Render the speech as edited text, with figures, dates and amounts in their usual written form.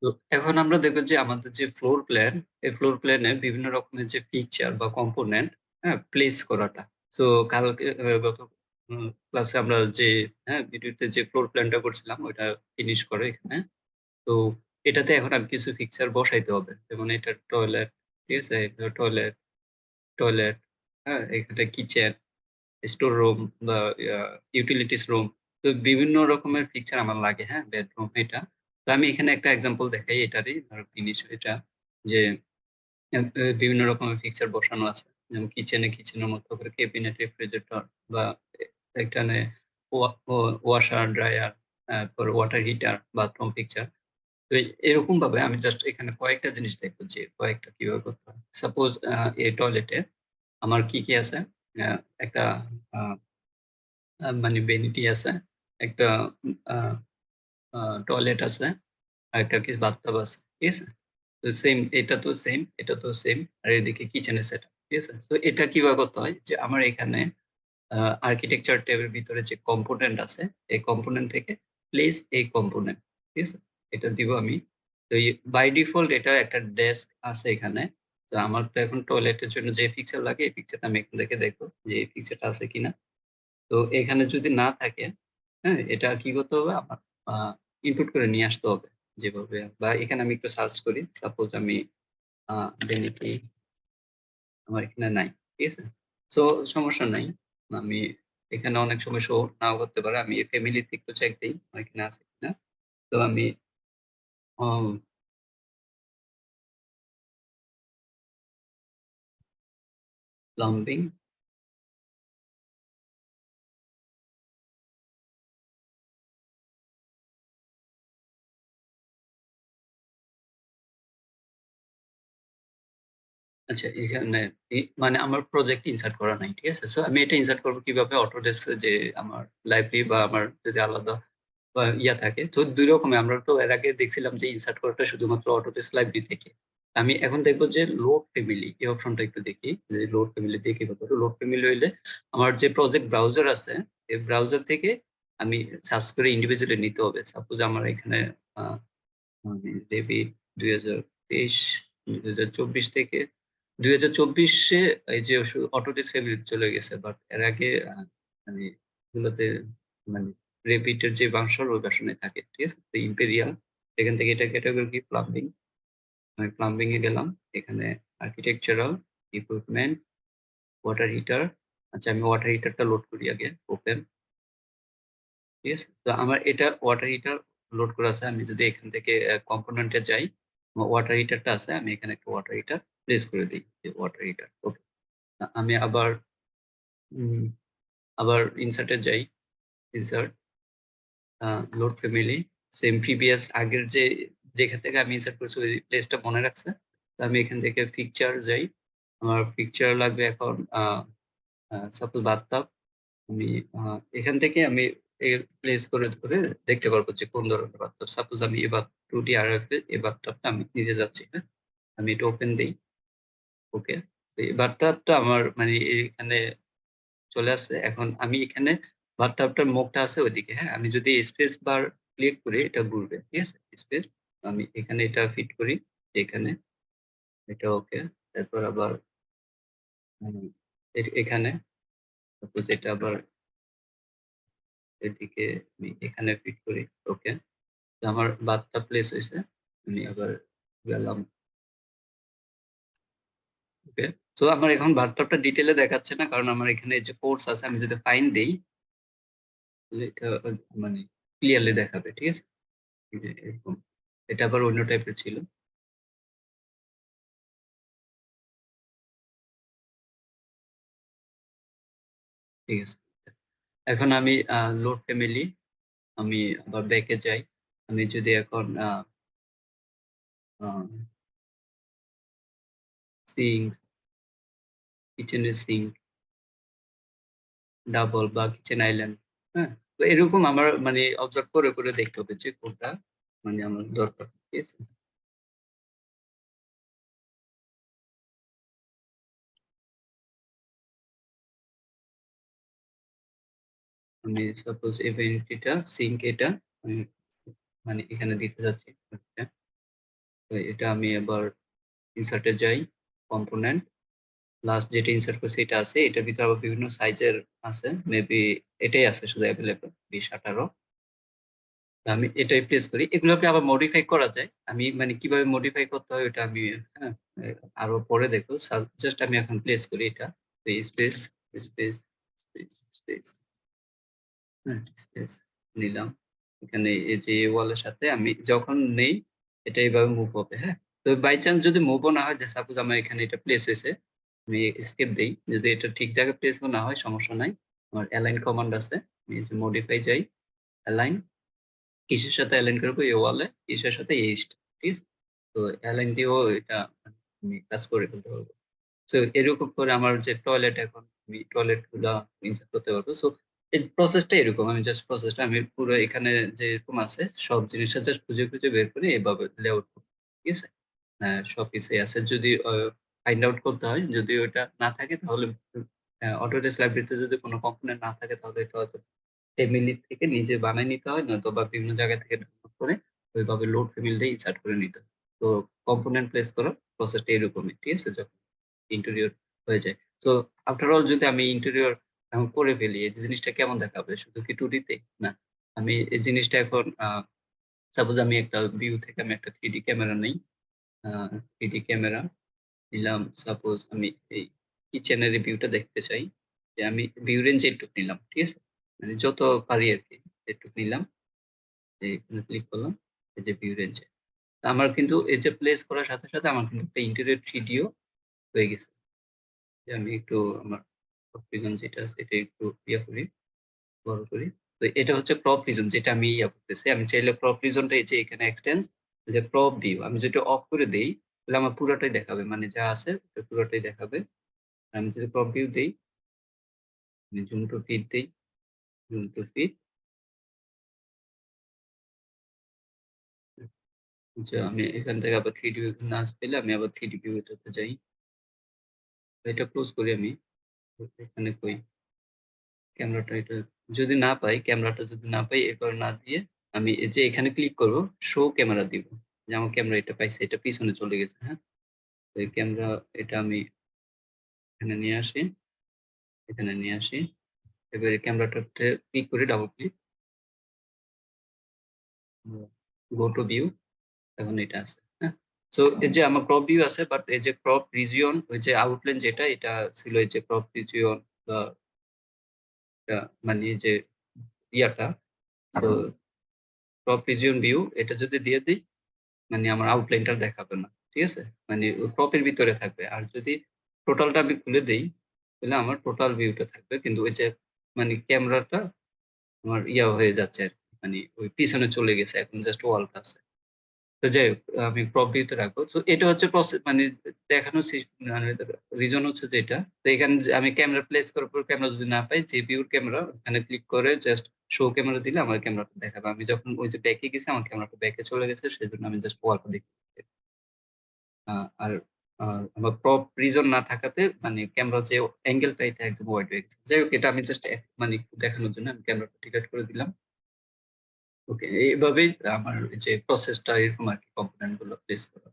তো এখন আমরা দেখব যে আমাদের যে ফ্লোর প্ল্যান, এই ফ্লোর প্ল্যানে বিভিন্ন রকমের যে ফিচার বা কম্পোনেন্ট, হ্যাঁ? প্লেস করাটা। সো কালকে গত ক্লাসে আমরা যে ভিডিওতে যে ফ্লোর প্ল্যানটা করছিলাম ওইটা ফিনিশ করে এখানে। তো এটাতে এখন আর কিছু ফিক্সার বসাইতে হবে। যেমন এটা টয়লেট, ঠিক আছে? এটা টয়লেট, টয়লেট, হ্যাঁ? এখানে কিচেন, স্টোর রুম বা ইউটিলিটিস রুম। তো বিভিন্ন রকমের ফিচার আমার লাগে, হ্যাঁ? বেডরুম এটা। তো আমি এখানে একটা এক্সাম্পল দেখাই এটারই। ধরো জিনিস এটা যে বিভিন্ন রকমের ফিচার বসানো আছে। যেমন কিচেনের মতো করে ক্যাবিনেট, রেফ্রিজারেটর বা এখানে ওয়াশার, ড্রায়ার, তারপর ওয়াটার হিটার, বাথরুম ফিচার। তো এরকমভাবে আমি জাস্ট এখানে কয়েকটা জিনিস দেখবো যে কয়েকটা কিভাবে করতে হয়। সাপোজ এই টয়লেটে আমার কি আছে? আ একটা আ মানে ভ্যানিটি আছে, একটা আ আ টয়লেট আছে, আরেকটা কি বাথটাব আছে। ঠিক আছে? তো সেম এটা তো সেম, এটা তো সেম। আর এদিকে কিচেনের সেটআপ। ঠিক আছে? তো এটা কিভাবে করতে হয় যে আমার এখানে আ আর্কিটেকচার ট্যাবের ভিতরে যে কম্পোনেন্ট আছে, এই কম্পোনেন্ট থেকে প্লেস এই কম্পোনেন্ট। ঠিক আছে? এটা দিব আমি। তো বাই ডিফল্ট এটা একটা ডেস্ক আছে এখানে। তো আমার তো এখন টয়লেটের জন্য যে পিকচার লাগে এই পিকচারটা আমি এখান থেকে দেখব যে এই পিকচারটা আছে কিনা। তো এখানে যদি না থাকে, হ্যাঁ? এটা কি করতে হবে আমার আ ইনপুট করে নিয়ে আসতে হবে। যেভাবে বা এখানে আমি একটু সার্চ করি। সাপোজ আমি আ ভেনিটি আমার এখানে নাই। ঠিক আছে? সো সমস্যা নাই। আমি এখানে অনেক সময় শো নাও করতে পারে। আমি ফ্যামিলিতে একটু চেক দেই আমার এখানে আছে কিনা। তো আমি ও প্লাম্বিং আচ্ছা এখানে মানে আমার প্রজেক্ট ইনসার্ট করা নাই। ঠিক আছে? সো আমি এটা ইনসার্ট করব কিভাবে? অটোডেস্ক যে আমার লাইব্রেরি বা আমার যদি আলাদা বা ইয়া থাকে। তো ২ রকমের আমরা তো এর আগে দেখছিলাম যে ইনসার্ট করাটা শুধুমাত্র অটোডেস্ক লাইব্রেরি থেকে। আমি এখন দেখব যে লোড ফ্যামিলি এই অপশনটা একটু দেখি। যে লোড ফ্যামিলি দিয়ে কিভাবে করে? লোড ফ্যামিলি হইলে আমার যে প্রজেক্ট ব্রাউজার আছে, এই ব্রাউজার থেকে আমি সার্চ করে ইন্ডিভিজুয়ালি নিতে হবে। সাপোজ আমার এখানে আ মানে Revit ২০২৩, ২০২৪ থেকে ২০২৪ এ এই যে অটোডেস্ক ফেব্রিক চলে গেছে। বাট এর আগে মানে এগুলোতে মানে Revit এর যে ভার্সন ওই ভার্সনে থাকে। ঠিক আছে? তো ইম্পেরিয়াল এখান থেকে এটা ক্যাটেগরি কি প্লাম্বিং। আমি প্লাম্বিং এ গেলাম। এখানে আর্কিটেকচারাল, ইকুইপমেন্ট, ওয়াটার হিটার। আচ্ছা আমি ওয়াটার হিটারটা লোড করি আগে। ওপেন। ঠিক আছে? তো আমার এটা ওয়াটার হিটার লোড করা আছে। আমি যদি এখান থেকে কম্পোনেন্ট এ যাই, ওয়াটার হিটারটা আছে। আমি এখানে একটা ওয়াটার হিটার প্লেস করে দেই। যে ওয়াটার হিটার। ওকে। আমি উম আবার ইনসার্ট এ যাই। ইনসার্ট আ লোড ফ্যামিলি সেম প্রিভিয়াস আগের যেখান থেকে আমি ইনসার্ট করছি ওই প্লেসটা মনে রাখছে। তো আমি এখান থেকে পিকচার যাই। আমার পিকচার লাগবে এখন আ আ সাপোজ বাথটাব। আমি আ এখান থেকে আমি প্লেস করে ধরে দেখতে পারবো যে কোন ধরনের বাথটাব। সাপোজ আমি এবার 2D RF এ এই বাথটাবটা আমি নিতে যাচ্ছি, হ্যাঁ? আমি এটা ওপেন দেই। ওকে। তো এই বাথটাবটা আমার মানে এখানে চলে আসছে। এখন আমি এখানে বাথটাবটার মুখটা আছে ওইদিকে, হ্যাঁ? আমি যদি স্পেস বার ক্লিক করি এটা ঘুরবে। ঠিক আছে? স্পেস আমি এখানে এটা ফিট করি। এখানে এটা ওকে। তারপর আবার হুম, এখানে সাপোজ এটা আবার এদিকে আমি এখানে ফিট করি। ওকে। তো আমার বাথটাব প্লেস হইছে। আমি আবার গেলাম। ওকে। সো আমার এখন বাথটাবটা ডিটেইলে দেখাচ্ছে না। কারণ আমার এখানে যে কোর্স আছে আমি যদি ফাইন দেই তাহলে এটা মানে ক্লিয়ারলি দেখাবে। ঠিক আছে? এই যে এরকম। এটা আবার অন্য টাইপের ছিল। ঠিক আছে। এখন আমি লোড ফ্যামিলি আমি আবার ব্যাক এ যাই। আমি যদি এখন আ সিঙ্ক, কিচেনের সিঙ্ক, ডাবল বা কিচেন আইল্যান্ড, হ্যাঁ? তো এরকম আমার মানে অবজার্ভ করে দেখতে হবে যে কোনটা মানে আমার দরকার। ঠিক আছে? আমি সাপোজ এই ভ্যানিটিটা সিঙ্ক এটা আমি মানে এখানে দিতে যাচ্ছি। আচ্ছা। তো এটা আমি এবার ইনসার্ট এ যাই, কম্পোনেন্ট লাস্ট যেটা ইনসার্ট করছি এটা আছে। এটার ভিতরে আবার বিভিন্ন সাইজের আছে। মেবি এটাই আছে শুধু এভেইলেবল ২০-১৮। আমি এটাই প্লেস করি। এগুলোকে আবার মডিফাই করা যায়। আমি মানে কিভাবে মডিফাই করতে হয় ওটা আমি হ্যাঁ, আরো পরে দেখব। জাস্ট আমি এখন প্লেস করি এটা। তো স্পেস, স্পেস, স্পেস, স্পেস, হ্যাঁ, স্পেস নিলাম। এখানে এই যে ওয়ালের সাথে আমি যখন নেই এটা এভাবে মুভ হবে, হ্যাঁ? তো বাই চান্স যদি মুভও না হয় যে সাপোজ আমার এখানে এটা প্লেস হইছে, আমি এস্কেপ দেই। যদি এটা ঠিক জায়গায় প্লেসও না হয় সমস্যা নাই। আমার অ্যালাইন কমান্ড আছে। আমি এই যে মডিফাই যাই, অ্যালাইন কিসের সাথে অ্যালাইন করব? এই ওয়ালে, কিসের সাথে? ইস্ট। ঠিক আছে? তো অ্যালাইন দিয়েও এটা আমি কাজ করে ফেলতে পারব। সো এরকম করে আমার যে টয়লেট এখন আমি টয়লেট গুলা ইনসার্ট করতে পারবো। সো এই প্রসেসটা এরকম। আমি জাস্ট প্রসেসটা আমি পুরো এখানে যেরকম আছে সব জিনিসটা জাস্ট খুঁজে, খুঁজে বের করে এভাবে লেআউট করব। ঠিক আছে? সবকিছুই আছে। যদি ফাইন্ড আউট করতে হয়, যদি ওটা না থাকে তাহলে অটোডেস্ক লাইব্রেরিতে যদি কোন কম্পোনেন্ট না থাকে তাহলে এটা হয়তো ফ্যামিলি থেকে নিজে বানায় নিতে হয় নয়তোবা বিভিন্ন জায়গা থেকে ডাউনলোড করে ওইভাবে লোড ফ্যামিলি দিয়ে ইনসার্ট করে নিতে হয়। তো কম্পোনেন্ট প্লেস করার প্রসেসটা এরকমই। ঠিক আছে? যখন ইন্টেরিয়র হয়ে যায়। তো আফটার অল যদি আমি ইন্টেরিয়র এখন করে ফেলি, এই জিনিসটা কেমন দেখাবে? শুধু কি 2D তে? না। আমি এই জিনিসটা এখন সাপোজ আমি একটা ভিউ থেকে আমি একটা 3D ক্যামেরা নেই। আ 3D ক্যামেরা নিলাম সাপোজ আমি এই কিচেনের এই ভিউটা দেখতে চাই। যে আমি ভিউ রেঞ্জ এটুক নিলাম। ঠিক আছে? মানে যত পারি আরকি এটুক নিলাম। এখানে ক্লিক করলাম। এই যে ভিউ রেঞ্জ এ। আমার কিন্তু এই যে প্লেস করার সাথে, সাথে আমার কিন্তু একটা ইন্টেরিয়র 3D ও হয়ে গেছে। যে আমি একটু আমার crop region যেটা আছে এটা একটু করি, বড় করি। তো এটা হচ্ছে crop region যেটা আমি করতেছি। আমি চাইলে crop region টা এই যে এখানে এক্সটেন্স যে crop view আমি যদি অফ করে দেই তাহলে আমার পুরাটাই দেখাবে। মানে যা আছে ওটা পুরাটাই দেখাবে। আমি যদি crop view দেই, আমি জুম টু ফিট দেই, জুম টু ফিট আচ্ছা আমি এখান থেকে আবার 3D view না পেলে আমি আবার 3D view এটাতে যাই। এটা ক্লোজ করি আমি। তো এখানে কই ক্যামেরাটা এটা যদি না পাই, ক্যামেরাটা যদি না পাই এরপর না দিয়ে আমি এই যে এখানে ক্লিক করব, শো ক্যামেরা দিব। যে আমার ক্যামেরা এটা পাইছে, এটা পিছনে চলে গেছে, হ্যাঁ? তো এই ক্যামেরা এটা আমি এখানে নিয়ে আসি, এখানে নিয়ে আসি। এবারে ক্যামেরাটাতে ক্লিক করি double click. Go to view এখন এটা আছে, হ্যাঁ? সো এই যে আমার ক্রপ ভিউ আছে বাট এই যে ক্রপ রিজিয়ন ওই যে আউটলাইন যেটা এটা ছিল এই যে ক্রপ রিজিয়ন বা মানে এই যে ইয়াটা সো ক্রপ রিজিয়ন ভিউ এটা যদি দিয়ে দেই মানে আমার আউটলাইনটা দেখাবে না। ঠিক আছে? মানে ও ক্রপ এর ভিতরে থাকবে। আর যদি টোটালটা আমি খুলে দেই, তাহলে আমার টোটাল ভিউটা থাকবে। কিন্তু ওই যে মানে ক্যামেরাটা আমার হয়ে যাচ্ছে আরকি। মানে ওই পিছনে চলে গেছে। এখন জাস্ট ওয়ালটা আছে। তো যাই হোক আমি ক্রপ ভিউ তে রাখবো। তো এটা হচ্ছে মানে দেখানোর মানে রিজন হচ্ছে যে এটা। তো এখানে যে আমি ক্যামেরা প্লেস করার পর ক্যামেরা যদি না পাই, যে ভিউর ক্যামেরা ওখানে ক্লিক করে জাস্ট শো ক্যামেরা দিলে আমার ক্যামেরাটা দেখাবে। আমি যখন ওই যে ব্যাক এ গেছি আমার ক্যামেরাটা ব্যাক এ চলে গেছে। সেজন্য আমি জাস্ট ওয়ালটা দেখতে পাচ্ছি। আ আর আমার ক্রপ রিজন না থাকাতে মানে ক্যামেরার যে অ্যাঙ্গেলটা এটা একদম ওয়াইড হয়ে গেছে। যাই হোক এটা আমি জাস্ট মানে একটু দেখানোর জন্য আমি ক্যামেরাটা ডিলিট করে দিলাম। ওকে এভাবেই আমার যে প্রসেসটা এরকম আরকি কম্পোনেন্ট গুলো প্লেস করা।